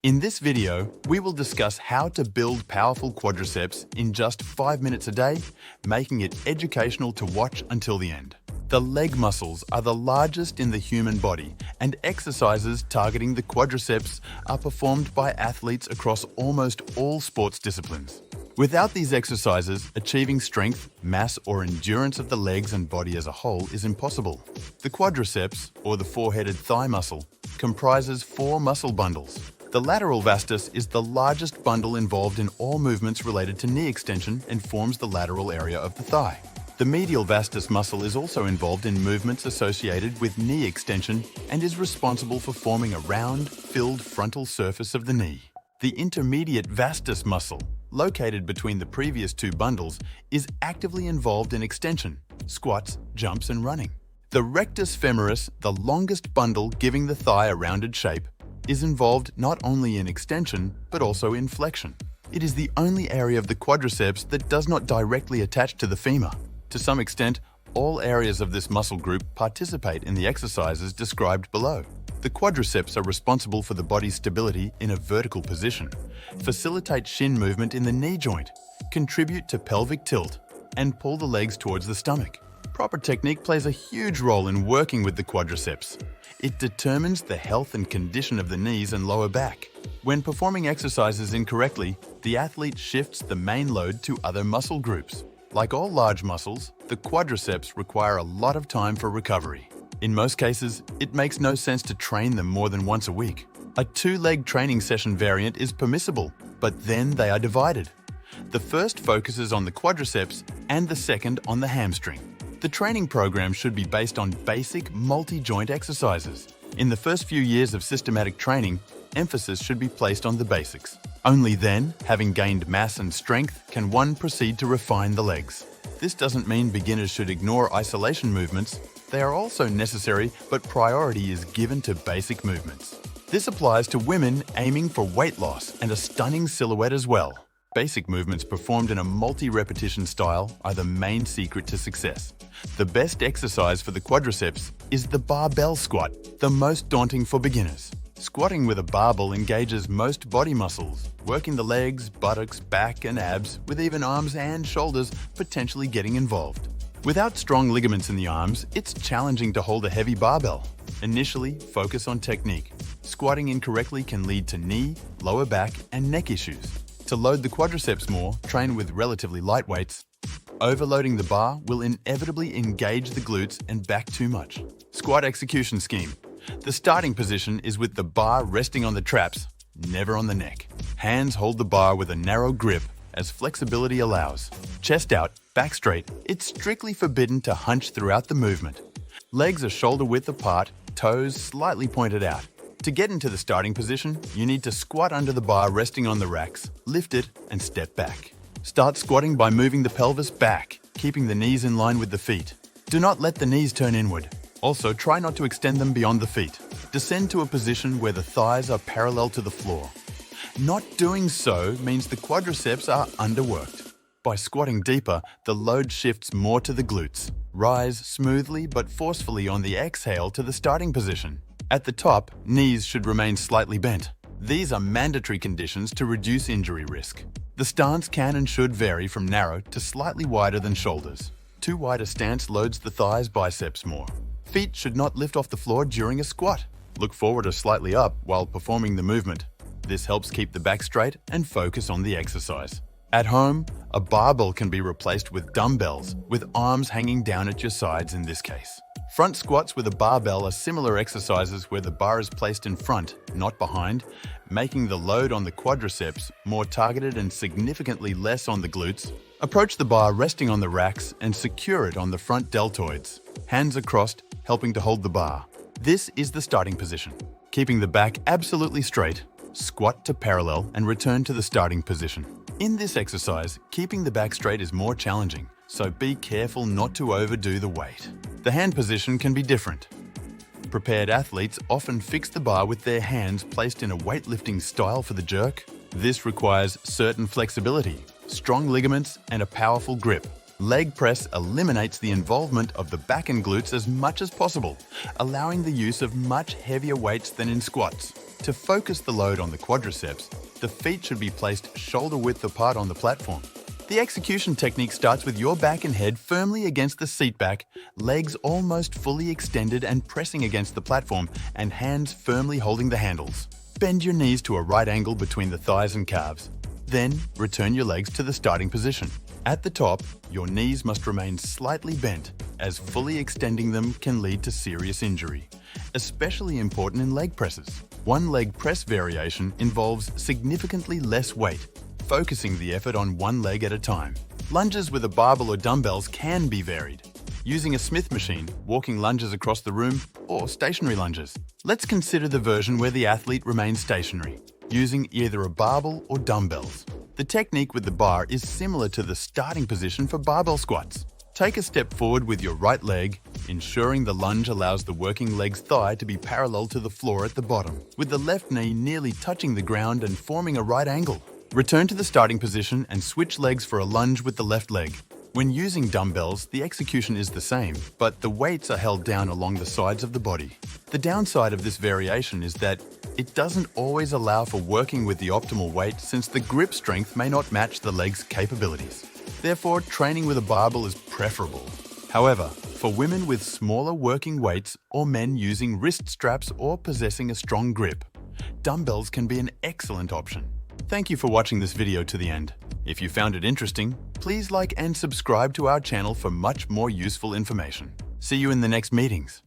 In this video, we will discuss how to build powerful quadriceps in just 5 minutes a day, making it educational to watch until the end. The leg muscles are the largest in the human body, and exercises targeting the quadriceps are performed by athletes across almost all sports disciplines. Without these exercises, achieving strength, mass, or endurance of the legs and body as a whole is impossible. The quadriceps, or the four-headed thigh muscle, comprises 4 muscle bundles. The lateral vastus is the largest bundle involved in all movements related to knee extension and forms the lateral area of the thigh. The medial vastus muscle is also involved in movements associated with knee extension and is responsible for forming a round, filled frontal surface of the knee. The intermediate vastus muscle, located between the previous 2 bundles, is actively involved in extension, squats, jumps, and running. The rectus femoris, the longest bundle giving the thigh a rounded shape, is involved not only in extension, but also in flexion. It is the only area of the quadriceps that does not directly attach to the femur. To some extent, all areas of this muscle group participate in the exercises described below. The quadriceps are responsible for the body's stability in a vertical position, facilitate shin movement in the knee joint, contribute to pelvic tilt, and pull the legs towards the stomach. Proper technique plays a huge role in working with the quadriceps. It determines the health and condition of the knees and lower back. When performing exercises incorrectly, the athlete shifts the main load to other muscle groups. Like all large muscles, the quadriceps require a lot of time for recovery. In most cases, it makes no sense to train them more than once a week. A 2-leg training session variant is permissible, but then they are divided. The first focuses on the quadriceps and the second on the hamstring. The training program should be based on basic multi-joint exercises. In the first few years of systematic training, emphasis should be placed on the basics. Only then, having gained mass and strength, can one proceed to refine the legs. This doesn't mean beginners should ignore isolation movements. They are also necessary, but priority is given to basic movements. This applies to women aiming for weight loss and a stunning silhouette as well. Basic movements performed in a multi-repetition style are the main secret to success. The best exercise for the quadriceps is the barbell squat, the most daunting for beginners. Squatting with a barbell engages most body muscles, working the legs, buttocks, back, and abs, with even arms and shoulders potentially getting involved. Without strong ligaments in the arms, it's challenging to hold a heavy barbell. Initially, focus on technique. Squatting incorrectly can lead to knee, lower back, and neck issues. To load the quadriceps more, train with relatively light weights. Overloading the bar will inevitably engage the glutes and back too much. Squat execution scheme. The starting position is with the bar resting on the traps, never on the neck. Hands hold the bar with a narrow grip as flexibility allows. Chest out, back straight. It's strictly forbidden to hunch throughout the movement. Legs are shoulder width apart, toes slightly pointed out. To get into the starting position, you need to squat under the bar resting on the racks, lift it, and step back. Start squatting by moving the pelvis back, keeping the knees in line with the feet. Do not let the knees turn inward. Also, try not to extend them beyond the feet. Descend to a position where the thighs are parallel to the floor. Not doing so means the quadriceps are underworked. By squatting deeper, the load shifts more to the glutes. Rise smoothly but forcefully on the exhale to the starting position. At the top, knees should remain slightly bent. These are mandatory conditions to reduce injury risk. The stance can and should vary from narrow to slightly wider than shoulders. Too wide a stance loads the thighs biceps more. Feet should not lift off the floor during a squat. Look forward or slightly up while performing the movement. This helps keep the back straight and focus on the exercise. At home, a barbell can be replaced with dumbbells, with arms hanging down at your sides in this case. Front squats with a barbell are similar exercises where the bar is placed in front, not behind, making the load on the quadriceps more targeted and significantly less on the glutes. Approach the bar resting on the racks and secure it on the front deltoids. Hands are crossed, helping to hold the bar. This is the starting position. Keeping the back absolutely straight, squat to parallel and return to the starting position. In this exercise, keeping the back straight is more challenging, so be careful not to overdo the weight. The hand position can be different. Prepared athletes often fix the bar with their hands placed in a weightlifting style for the jerk. This requires certain flexibility, strong ligaments, and a powerful grip. Leg press eliminates the involvement of the back and glutes as much as possible, allowing the use of much heavier weights than in squats. To focus the load on the quadriceps, the feet should be placed shoulder-width apart on the platform. The execution technique starts with your back and head firmly against the seat back, legs almost fully extended and pressing against the platform, and hands firmly holding the handles. Bend your knees to a right angle between the thighs and calves. Then, return your legs to the starting position. At the top, your knees must remain slightly bent, as fully extending them can lead to serious injury. Especially important in leg presses. One leg press variation involves significantly less weight, focusing the effort on one leg at a time. Lunges with a barbell or dumbbells can be varied, using a Smith machine, walking lunges across the room, or stationary lunges. Let's consider the version where the athlete remains stationary, using either a barbell or dumbbells. The technique with the bar is similar to the starting position for barbell squats. Take a step forward with your right leg, ensuring the lunge allows the working leg's thigh to be parallel to the floor at the bottom, with the left knee nearly touching the ground and forming a right angle. Return to the starting position and switch legs for a lunge with the left leg. When using dumbbells, the execution is the same, but the weights are held down along the sides of the body. The downside of this variation is that it doesn't always allow for working with the optimal weight since the grip strength may not match the leg's capabilities. Therefore, training with a barbell is preferable. However, for women with smaller working weights or men using wrist straps or possessing a strong grip, dumbbells can be an excellent option. Thank you for watching this video to the end. If you found it interesting, please like and subscribe to our channel for much more useful information. See you in the next meetings.